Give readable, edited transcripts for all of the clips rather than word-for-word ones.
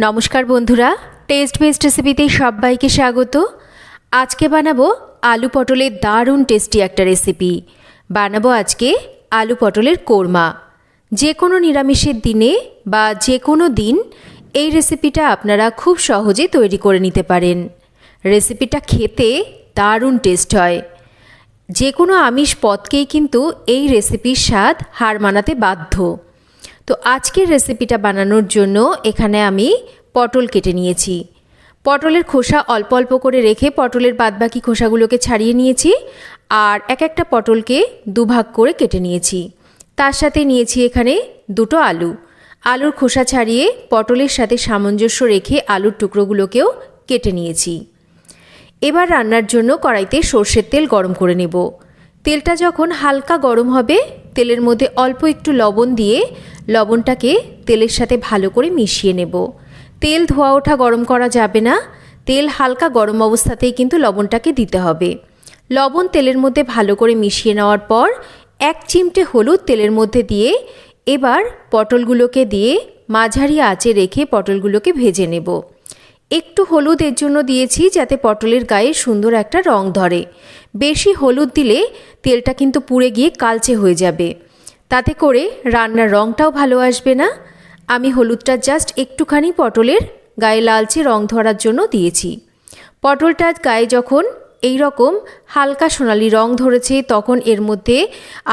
নমস্কার বন্ধুরা, test best রেসিপিতে সবাইকে স্বাগত। আজকে বানাবো আলু পটলের দারুণ টেস্টি একটা রেসিপি। বানাবো আজকে আলু পটলের কোরমা। যে কোনো নিরামিষের দিনে বা যে কোনো দিন এই রেসিপিটা আপনারা খুব সহজে তৈরি করে নিতে পারেন। রেসিপিটা খেতে দারুণ টেস্ট হয়। যে কোনো আমিষ পদকেই কিন্তু এই রেসিপির স্বাদ হার মানাতে বাধ্য। তো আজকের রেসিপিটা বানানোর জন্য এখানে আমি পটল কেটে নিয়েছি। পটলের খোসা অল্প অল্প করে রেখে পটলের বাদবাকি খোসাগুলোকে ছাড়িয়ে নিয়েছি আর এক একটা পটলকে দুভাগ করে কেটে নিয়েছি। তার সাথে নিয়েছি এখানে দুটো আলুর খোসা ছাড়িয়ে পটলের সাথে সামঞ্জস্য রেখে আলুর টুকরোগুলোকেও কেটে নিয়েছি। এবার রান্নার জন্য কড়াইতে সর্ষের তেল গরম করে নেব। তেলটা যখন হালকা গরম হবে তেলের মধ্যে অল্প একটু লবণ দিয়ে লবণটাকে তেলের সাথে ভালো করে মিশিয়ে নেব। তেল ধোয়া ওঠা গরম করা যাবে না, তেল হালকা গরম অবস্থাতেই কিন্তু লবণটাকে দিতে হবে। লবণ তেলের মধ্যে ভালো করে মিশিয়ে নেওয়ার পর এক চিমটে হলুদ তেলের মধ্যে দিয়ে এবার পটলগুলোকে দিয়ে মাঝারি আঁচে রেখে পটলগুলোকে ভেজে নেব। একটু হলুদ এর জন্য দিয়েছি যাতে পটলের গায়ে সুন্দর একটা রং ধরে। বেশি হলুদ দিলে তেলটা কিন্তু পুড়ে গিয়ে কালচে হয়ে যাবে, তাতে করে রান্নার রংটাও ভালো আসবে না। আমি হলুদটা জাস্ট একটুখানি পটলের গায়ে লালচে রং ধরার জন্য দিয়েছি। পটলটার গায়ে যখন এই রকম হালকা সোনালি রং ধরেছে তখন এর মধ্যে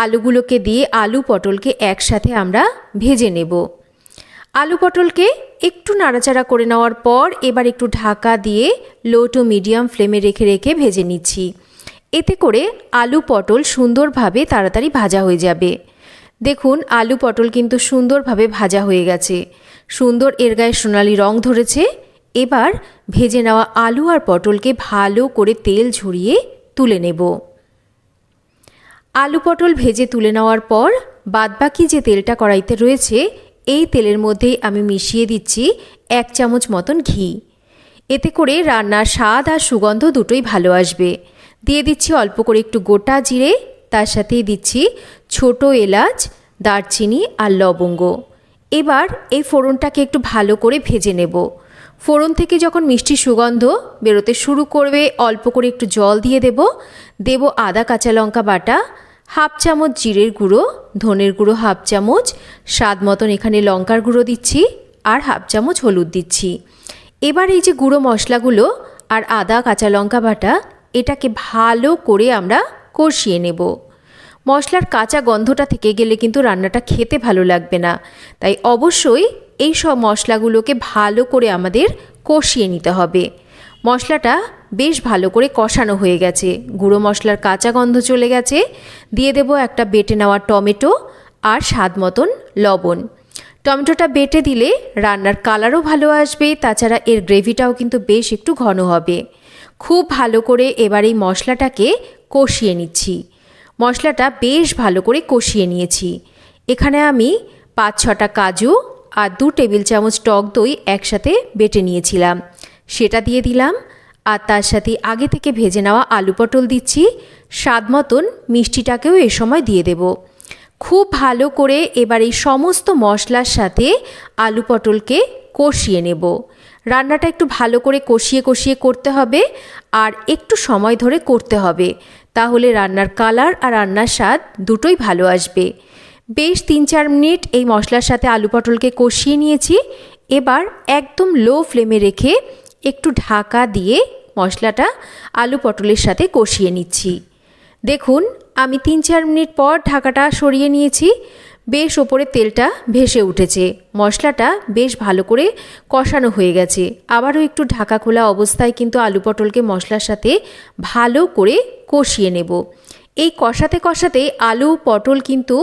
আলুগুলোকে দিয়ে আলু পটলকে একসাথে আমরা ভেজে নেব। আলু পটলকে একটু নাড়াচাড়া করে নেওয়ার পর এবার একটু ঢাকা দিয়ে লো টু মিডিয়াম ফ্লেমে রেখে রেখে ভেজে নিচ্ছি। এতে করে আলু পটল সুন্দরভাবে তাড়াতাড়ি ভাজা হয়ে যাবে। দেখুন আলু পটল কিন্তু সুন্দরভাবে ভাজা হয়ে গেছে, সুন্দর এর গায়ে সোনালি রং ধরেছে। এবার ভেজে নেওয়া আলু আর পটলকে ভালো করে তেল ঝরিয়ে তুলে নেব। আলু পটল ভেজে তুলে নেওয়ার পর বাদবাকি যে তেলটা কড়াইতে রয়েছে এই তেলের মধ্যেই আমি মিশিয়ে দিচ্ছি 1 চামচ মতন ঘি। এতে করে রান্নার স্বাদ আর সুগন্ধ দুটোই ভালো আসবে। দিয়ে দিচ্ছি অল্প করে একটু গোটা জিরে, তার সাথেই দিচ্ছি ছোট এলাচ, দারচিনি আর লবঙ্গ। এবার এই ফোড়নটাকে একটু ভালো করে ভেজে নেব। ফোড়ন থেকে যখন মিষ্টি সুগন্ধ বেরোতে শুরু করবে অল্প করে একটু জল দিয়ে দেব আদা কাঁচা লঙ্কা বাটা, 1/2 চামচ জিরের গুঁড়ো, ধনের গুঁড়ো 1/2 চামচ, স্বাদ মতন এখানে লঙ্কার গুঁড়ো দিচ্ছি আর 1/2 চামচ হলুদ দিচ্ছি। এবার এই যে গুঁড়ো মশলাগুলো আর আদা কাঁচা লঙ্কা বাটা এটাকে ভালো করে আমরা কষিয়ে নেব। মশলার কাঁচা গন্ধটা থেকে গেলে কিন্তু রান্নাটা খেতে ভালো লাগবে না, তাই অবশ্যই এই সব মশলাগুলোকে ভালো করে আমাদের কষিয়ে নিতে হবে। মশলাটা বেশ ভালো করে কষানো হয়ে গেছে, গুঁড়ো মশলার কাঁচা গন্ধ চলে গেছে। দিয়ে দেব একটা বেটে নেওয়া টমেটো আর স্বাদ মতন লবণ। টমেটোটা বেটে দিলে রান্নার কালারও ভালো আসবে, তাছাড়া এর গ্রেভিটাও কিন্তু বেশ একটু ঘন হবে। খুব ভালো করে এবার এই মশলাটাকে কষিয়ে নিচ্ছি। মশলাটা বেশ ভালো করে কষিয়ে নিয়েছি। এখানে আমি 5-6টা কাজু আর 2 টেবিল চামচ টক দই একসাথে বেটে নিয়েছিলাম, সেটা দিয়ে দিলাম। আর তার সাথে আগে থেকে ভেজে নেওয়া আলু পটল দিচ্ছি। স্বাদ মতন মিষ্টিটাকেও এ সময় দিয়ে দেব। খুব ভালো করে এবার এই সমস্ত মশলার সাথে আলু পটলকে কষিয়ে নেব। রান্নাটা একটু ভালো করে কষিয়ে কষিয়ে করতে হবে আর একটু সময় ধরে করতে হবে, তাহলে রান্নার কালার আর রান্নার স্বাদ দুটোই ভালো আসবে। বেশ 3-4 মিনিট এই মশলার সাথে আলু পটলকে কষিয়ে নিয়েছি। এবার একদম লো ফ্লেমে রেখে একটু ঢাকা দিয়ে মশলাটা আলু পটলের সাথে কষিয়ে নিচ্ছি। দেখুন আমি 3-4 মিনিট পর ঢাকাটা সরিয়ে নিয়েছি। বেশ ওপরে তেলটা ভেসে উঠেছে, মশলাটা বেশ ভালো করে কষানো হয়ে গেছে। আবারও একটু ঢাকা খোলা অবস্থায় কিন্তু আলু পটলকে মশলার সাথে ভালো করে কষিয়ে নেব। এই কষাতে কষাতে আলু পটল কিন্তু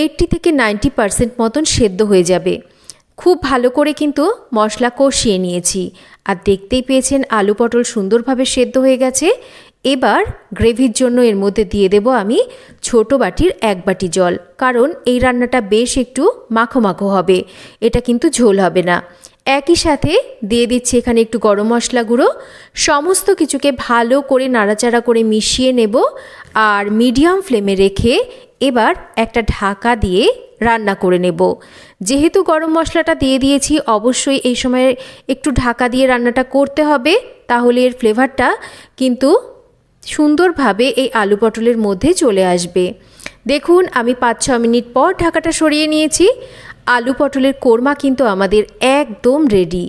80 থেকে 90% মতন সেদ্ধ হয়ে যাবে। খুব ভালো করে কিন্তু মশলা কষিয়ে নিয়েছি আর দেখতেই পেয়েছেন আলু পটল সুন্দরভাবে সেদ্ধ হয়ে গেছে। এবার গ্রেভির জন্য এর মধ্যে দিয়ে দেব আমি ছোট বাটির 1 বাটি জল, কারণ এই রান্নাটা বেশ একটু মাখো মাখো হবে, এটা কিন্তু ঝোল হবে না। একই সাথে দিয়ে দিচ্ছি এখানে একটু গরম মশলা গুঁড়ো। সমস্ত কিছুকে ভালো করে নাড়াচাড়া করে মিশিয়ে নেব আর মিডিয়াম ফ্লেমে রেখে এবার একটা ঢাকা দিয়ে রান্না করে নেব। যেহেতু গরম মশলাটা দিয়ে দিয়েছি, অবশ্যই এই সময় একটু ঢাকা দিয়ে রান্নাটা করতে হবে, তাহলে এর ফ্লেভারটা কিন্তু সুন্দরভাবে এই আলু পটলের মধ্যে চলে আসবে। দেখুন আমি 5-6 মিনিট পর ঢাকাটা সরিয়ে নিয়েছি। আলু পটলের কোরমা কিন্তু আমাদের একদম রেডি।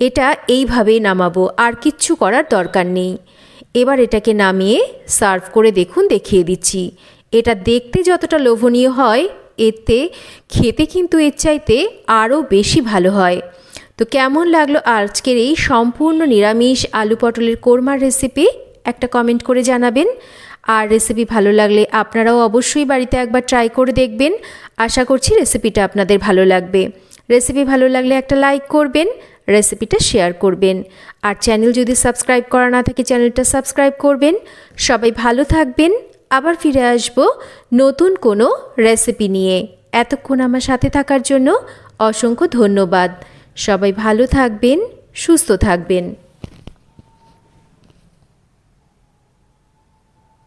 এটা এইভাবেই নামাবো, আর কিচ্ছু করার দরকার নেই। এবার এটাকে নামিয়ে সার্ভ করে দেখুন, দেখিয়ে দিচ্ছি। এটা দেখতে যতটা লোভনীয় হয়, এতে খেতে কিন্তু এর চাইতে আরও বেশি ভালো হয়। তো কেমন লাগলো আজকের এই সম্পূর্ণ নিরামিষ আলু পটলের কোরমার রেসিপি, একটা কমেন্ট করে জানাবেন। আর রেসিপি ভালো লাগলে আপনারাও অবশ্যই বাড়িতে একবার ট্রাই করে দেখবেন। আশা করছি রেসিপিটা আপনাদের ভালো লাগবে। রেসিপি ভালো লাগলে একটা লাইক করবেন, রেসিপিটা শেয়ার করবেন। আর চ্যানেল যদি সাবস্ক্রাইব করা না থাকে, চ্যানেলটা সাবস্ক্রাইব করবেন। সবাই ভালো থাকবেন। আবার ফিরে আসব নতুন কোনো রেসিপি নিয়ে। এতক্ষণ আমার সাথে থাকার জন্য অসংখ্য ধন্যবাদ। সবাই ভালো থাকবেন, সুস্থ থাকবেন।